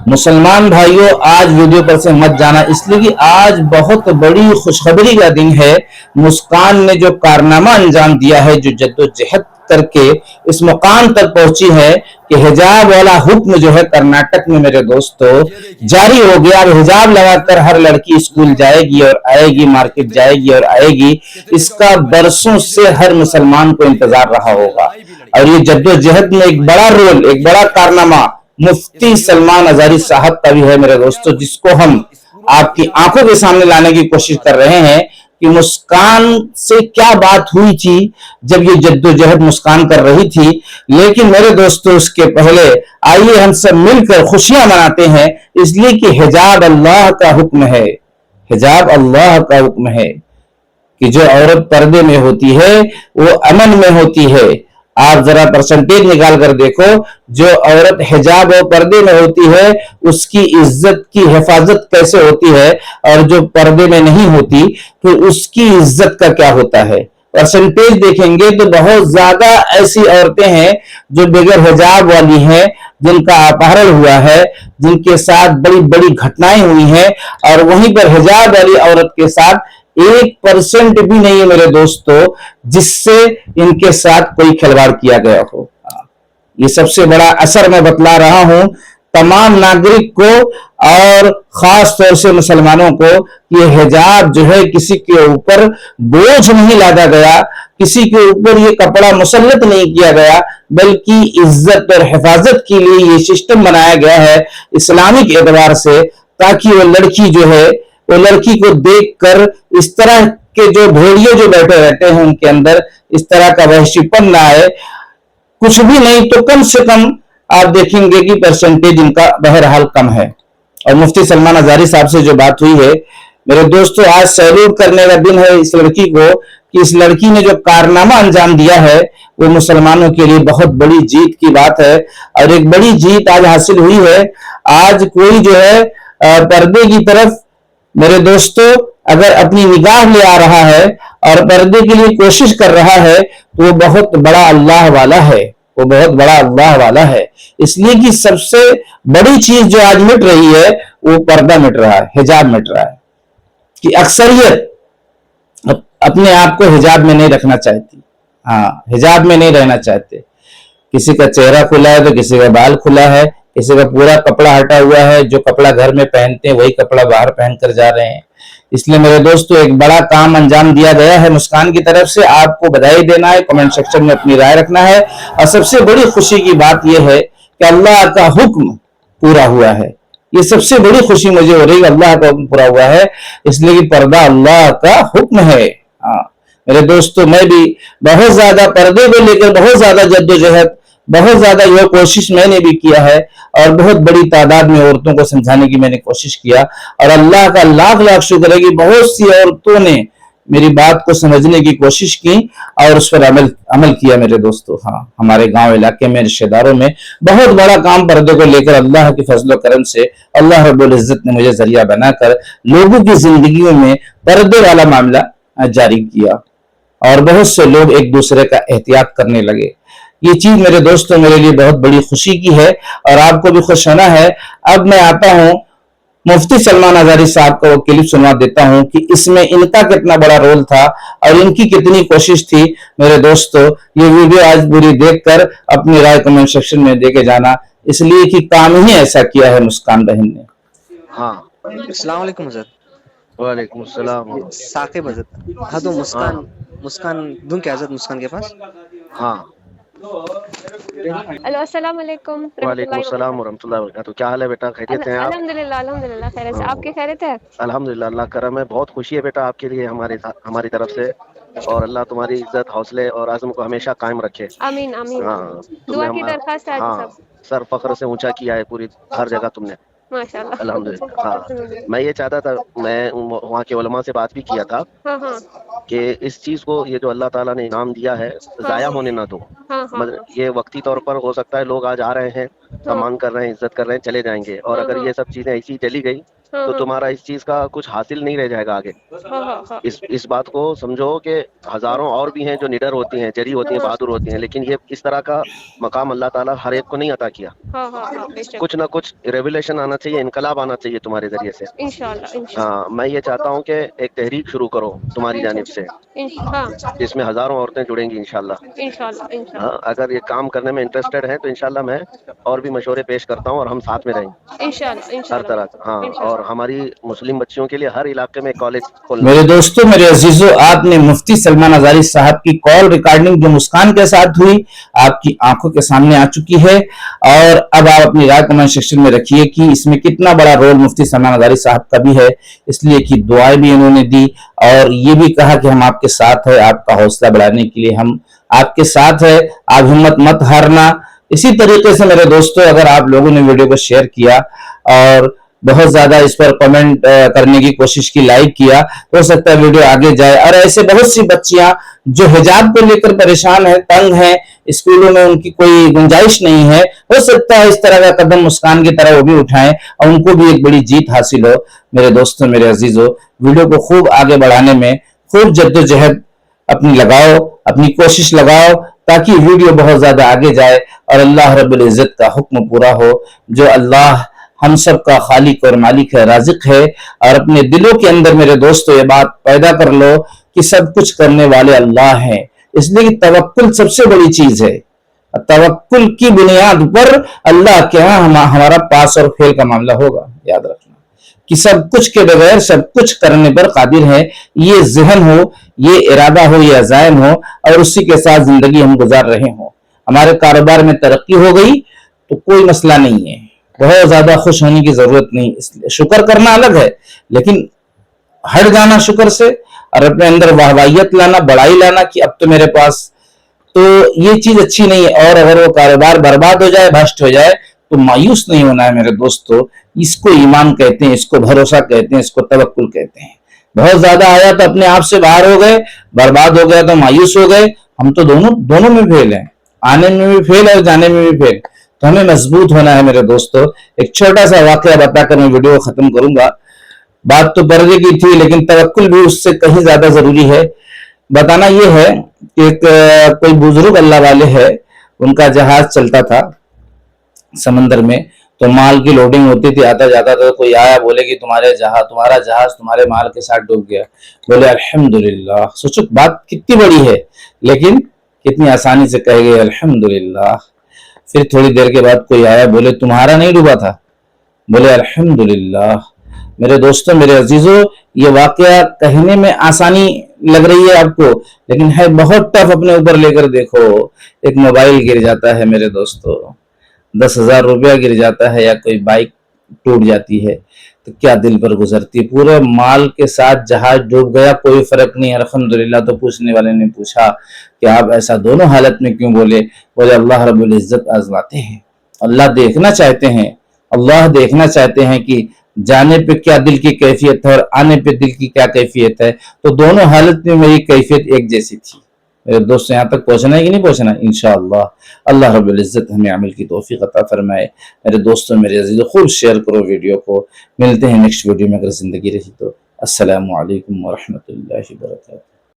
मुसलमान भाइयों, आज वीडियो पर से मत जाना, इसलिए कि आज बहुत बड़ी खुशखबरी का दिन है। मुस्कान ने जो कारनामा अंजाम दिया है, जो जद्दोजहद करके इस मुकाम तक पहुंची है कि हिजाब वाला हुक्म जो है कर्नाटक में मेरे दोस्तों जारी हो गया। अब हिजाब लगाकर हर लड़की स्कूल जाएगी और आएगी, मार्केट जाएगी और आएगी। इसका बरसों से हर मुसलमान को इंतजार रहा होगा। और ये जद्दोजहद में एक बड़ा रोल, एक बड़ा कारनामा मुफ्ती सलमान अजारी साहब का भी है मेरे दोस्तों, जिसको हम आपकी आंखों के सामने लाने की कोशिश कर रहे हैं कि मुस्कान से क्या बात हुई थी जब ये जद्दोजहद मुस्कान कर रही थी। लेकिन मेरे दोस्तों, उसके पहले आइए हम सब मिलकर खुशियां मनाते हैं, इसलिए कि हिजाब अल्लाह का हुक्म है। हिजाब अल्लाह का हुक्म है कि जो औरत पर्दे में होती है वो अमन में होती है। आप जरा परसेंटेज निकाल कर देखो, जो औरत हिजाब और पर्दे में होती है उसकी इज्जत की हिफाजत कैसे होती है, और जो पर्दे में नहीं होती तो उसकी इज्जत का क्या होता है। परसेंटेज देखेंगे तो बहुत ज्यादा ऐसी औरतें हैं जो बगैर हिजाब वाली हैं, जिनका अपहरण हुआ है, जिनके साथ बड़ी बड़ी घटनाएं हुई हैं, और वहीं पर हिजाब वाली औरत के साथ 1% भी नहीं है मेरे दोस्तों जिससे इनके साथ कोई खिलवाड़ किया गया हो। ये सबसे बड़ा असर मैं बतला रहा हूं तमाम नागरिक को, और खास तौर से मुसलमानों को। ये हिजाब जो है किसी के ऊपर बोझ नहीं लादा गया, किसी के ऊपर ये कपड़ा मुसल्लत नहीं किया गया, बल्कि इज्जत और हिफाजत के लिए ये सिस्टम बनाया गया है इस्लामिक एतबार से, ताकि वो लड़की जो है वो लड़की को देखकर इस तरह के जो भेड़िए जो बैठे रहते हैं उनके अंदर इस तरह का वहशीपन ना आए। कुछ भी नहीं तो कम से कम आप देखेंगे कि परसेंटेज इनका बहरहाल कम है। और मुफ्ती सलमान अजारी साहब से जो बात हुई है मेरे दोस्तों, आज सैल्यूट करने का दिन है इस लड़की को कि इस लड़की ने जो कारनामा अंजाम दिया है वो मुसलमानों के लिए बहुत बड़ी जीत की बात है। और एक बड़ी जीत आज हासिल हुई है। आज कोई जो है पर्दे की तरफ मेरे दोस्तों अगर अपनी निगाह ले आ रहा है और पर्दे के लिए कोशिश कर रहा है तो वो बहुत बड़ा अल्लाह वाला है, वो बहुत बड़ा अल्लाह वाला है। इसलिए कि सबसे बड़ी चीज जो आज मिट रही है वो पर्दा मिट रहा है, हिजाब मिट रहा है। कि अक्सरियत अपने आप को हिजाब में नहीं रखना चाहती, हाँ हिजाब में नहीं रहना चाहते। किसी का चेहरा खुला है तो किसी का बाल खुला है, किसी का पूरा कपड़ा हटा हुआ है, जो कपड़ा घर में पहनते हैं वही कपड़ा बाहर पहन कर जा रहे हैं। इसलिए मेरे दोस्तों एक बड़ा काम अंजाम दिया गया है मुस्कान की तरफ से, आपको बधाई देना है, कमेंट सेक्शन में अपनी राय रखना है। और सबसे बड़ी खुशी की बात यह है कि अल्लाह का हुक्म पूरा हुआ है। ये सबसे बड़ी खुशी मुझे हो रही है, अल्लाह का हुक्म पूरा हुआ है, इसलिए कि पर्दा अल्लाह का हुक्म है। हाँ मेरे दोस्तों, मैं भी बहुत ज्यादा पर्दे को लेकर बहुत ज्यादा जद्दोजहद, बहुत ज्यादा यह कोशिश मैंने भी किया है, और बहुत बड़ी तादाद में औरतों को समझाने की मैंने कोशिश किया। और अल्लाह का लाख लाख शुक्र है कि बहुत सी औरतों ने मेरी बात को समझने की कोशिश की और उस पर अमल किया मेरे दोस्तों। हाँ हमारे गांव इलाके में, रिश्तेदारों में बहुत बड़ा काम पर्दे को लेकर अल्लाह के फजल करम से अल्लाह रब्बुल इज्जत ने मुझे जरिया बनाकर लोगों की जिंदगियों में पर्दे वाला मामला जारी किया, और बहुत से लोग एक दूसरे का एहतियात करने लगे। ये चीज मेरे दोस्तों मेरे लिए बहुत बड़ी खुशी की है, और आपको भी खुश होना है। अब मैं आता हूं मुफ्ती सलमान अजारी साहब का वो क्लिप सुनवा देता हूं कि इसमें इनका कितना बड़ा रोल था और इनकी कितनी कोशिश थी। मेरे दोस्तों ये वीडियो आज पूरी देखकर अपनी राय कमेंट सेक्शन में देके जाना, इसलिए कि काम ही ऐसा किया है मुस्कान बहन ने। हाँ अस्सलाम वालेकुम हज़रत। वालेकुम सलाम। साकिब हज़रत। हाँ तो मुस्कान मुस्कान दूं क्या हज़रत मुस्कान के पास? हाँ हेलो अस्सलाम वालेकुम वालेकुम सलाम वरहमतुल्लाहि वबरकातुहू। क्या हाल है बेटा, खैरियत हैं आप? अल्हम्दुलिल्लाह अल्हम्दुलिल्लाह खैरियत से, आपके खैरियत है? अल्हम्दुलिल्लाह, अल्लाह करम है। बहुत खुशी है बेटा आपके लिए हमारी तरफ से, और अल्लाह तुम्हारी इज्जत, हौसले और आज़म को हमेशा कायम रखे। आमीन आमीन। हाँ दुआ की दरखास्त है आज हाँ सब। सर फख्र से ऊंचा किया है पूरी हर जगह तुमने, माशाल्लाह। अल्हम्दुलिल्लाह। हाँ मैं ये चाहता था, मैं वहाँ के उलमा से बात भी किया था हाँ हाँ कि इस चीज को, ये जो अल्लाह ताला ने इनाम दिया है, जाया होने ना दो। हाँ हाँ मतलब ये वक्ती तौर पर हो सकता है, लोग आज आ रहे हैं, सम्मान कर रहे हैं, इज्जत कर रहे हैं, चले जाएंगे, और अगर ये सब चीजें ऐसी चली गई हाँ तो हाँ तुम्हारा इस चीज का कुछ हासिल नहीं रह जाएगा आगे। हाँ हाँ हाँ इस बात को समझो कि हजारों और भी हैं जो निडर होती हैं, जरी होती हैं, हाँ बहादुर होती हैं, लेकिन ये इस तरह का मकाम अल्लाह ताला हर एक को नहीं अता किया। हाँ हाँ हाँ बेशक कुछ ना कुछ रेवोल्यूशन आना चाहिए, इनकलाब आना चाहिए तुम्हारे जरिए से। इंशाल्लाह इंशाल्लाह हाँ, मैं ये चाहता हूँ कि एक तहरीक शुरू करो तुम्हारी जानिब से, हाँ जिसमें हजारों औरतें जुड़ेंगी इंशाल्लाह। इंशाल्लाह इंशाल्लाह हाँ, अगर ये काम करने में इंटरेस्टेड है तो इंशाल्लाह मैं और भी मशवरे पेश करता हूँ और हम साथ में रहेंगे इंशाल्लाह हर इंशाल्लाह तरह का। हाँ, और इंशाल्लाह हमारी मुस्लिम बच्चियों के लिए हर इलाके में कॉलेज खोलना। मेरे दोस्तों, मेरे अजीजों, आपने मुफ्ती सलमान अजारी साहब की कॉल रिकॉर्डिंग जो मुस्कान के साथ हुई आपकी आंखों के सामने आ चुकी है, और अब आप अपनी राय कमेंट सेक्शन में रखिए कि इसमें कितना बड़ा रोल मुफ्ती सलमान अजारी साहब का भी है, इसलिए कि दुआएं भी इन्होंने दी और ये भी कहा कि हम आपके साथ है, आपका हौसला बढ़ाने के लिए हम आपके साथ है, आप हिम्मत मत हारना। इसी तरीके से मेरे दोस्तों, अगर आप लोगों ने वीडियो को शेयर किया और बहुत ज्यादा इस पर कमेंट करने की कोशिश की, लाइक किया, तो हो सकता है वीडियो आगे जाए और ऐसे बहुत सी बच्चियां जो हिजाब को लेकर परेशान है, तंग है, स्कूलों में उनकी कोई गुंजाइश नहीं है, हो सकता है इस तरह का कदम मुस्कान की तरह वो भी उठाएं और उनको भी एक बड़ी जीत हासिल हो। मेरे दोस्तों, मेरे अजीजों, वीडियो को खूब आगे बढ़ाने में खूब जद्दोजहद अपनी लगाओ, अपनी कोशिश लगाओ, ताकि वीडियो बहुत ज्यादा आगे जाए और अल्लाह रब्बुल इज्जत का हुक्म पूरा हो। जो अल्लाह हम सब का खालिक और मालिक है, राजिक है, और अपने दिलों के अंदर मेरे दोस्तों ये बात पैदा कर लो कि सब कुछ करने वाले अल्लाह हैं, इसलिए कि तवक्कुल सबसे बड़ी चीज है। तवक्कुल की बुनियाद पर अल्लाह के यहाँ हमारा पास और फेल का मामला होगा। याद रखना कि सब कुछ के बगैर सब कुछ करने पर कादिर है। ये ज़हन हो, ये इरादा हो, ये अज़ाइम हो और उसी के साथ जिंदगी हम गुजार रहे हो। हमारे कारोबार में तरक्की हो गई तो कोई मसला नहीं है, बहुत ज्यादा खुश होने की जरूरत नहीं, इसलिए शुक्र करना अलग है, लेकिन हट जाना शुक्र से और अपने अंदर वाहवाहियत लाना, बड़ाई लाना कि अब तो मेरे पास, तो ये चीज अच्छी नहीं है। और अगर वो कारोबार बर्बाद हो जाए, भ्रष्ट हो जाए, तो मायूस नहीं होना है मेरे दोस्तों। इसको ईमान कहते हैं, इसको भरोसा कहते हैं, इसको तवक्कुल कहते हैं। बहुत ज्यादा आया तो अपने आप से बाहर हो गए, बर्बाद हो गया तो मायूस हो गए। हम तो दोनों में फेल हैं, आने में भी फेल और जाने में भी फेल। तो हमें मजबूत होना है मेरे दोस्तों। एक छोटा सा वाकया बताकर मैं वीडियो को खत्म करूंगा। बात तो पर्दे की थी, लेकिन तवक्कुल भी उससे कहीं ज्यादा जरूरी है। बताना ये है कि कोई बुजुर्ग अल्लाह वाले है, उनका जहाज चलता था समंदर में, तो माल की लोडिंग होती थी, आता जाता था, कोई आया बोले कि तुम्हारा जहाज तुम्हारे माल के साथ डूब गया। बोले अल्हम्दुलिल्लाह। सोचो बात कितनी बड़ी है, लेकिन कितनी आसानी से कह गए अल्हम्दुलिल्लाह। फिर थोड़ी देर के बाद कोई आया, बोले तुम्हारा नहीं डूबा था? बोले अल्हम्दुलिल्लाह। मेरे दोस्तों, मेरे अजीजों, ये वाकया कहने में आसानी लग रही है आपको, लेकिन है बहुत टफ। अपने ऊपर लेकर देखो, एक मोबाइल गिर जाता है मेरे दोस्तों, 10,000 रुपया गिर जाता है, या कोई बाइक टूट जाती है, तो क्या दिल पर गुजरती है। पूरे माल के साथ जहाज डूब गया, कोई फर्क नहीं, अल्हम्दुलिल्लाह। तो पूछने वाले ने पूछा कि आप ऐसा दोनों हालत में क्यों बोले? बोले अल्लाह रब्बुल इज्जत आजमाते हैं, अल्लाह देखना चाहते हैं, अल्लाह देखना चाहते हैं कि जाने पे क्या दिल की कैफियत है और आने पे दिल की क्या कैफियत है। तो दोनों हालत में मेरी कैफियत एक जैसी थी। मेरे दोस्तों, यहाँ तक पहुंचना है कि नहीं पहुंचना? इंशाअल्लाह अल्लाह रब्बुल इज्जत हमें अमल की तौफीक अता फरमाए। मेरे दोस्तों, मेरे अजीज़ों, खूब शेयर करो वीडियो को। मिलते हैं नेक्स्ट वीडियो में, अगर जिंदगी रही तो। अस्सलामु अलैकुम व रहमतुल्लाहि व बरकातहू।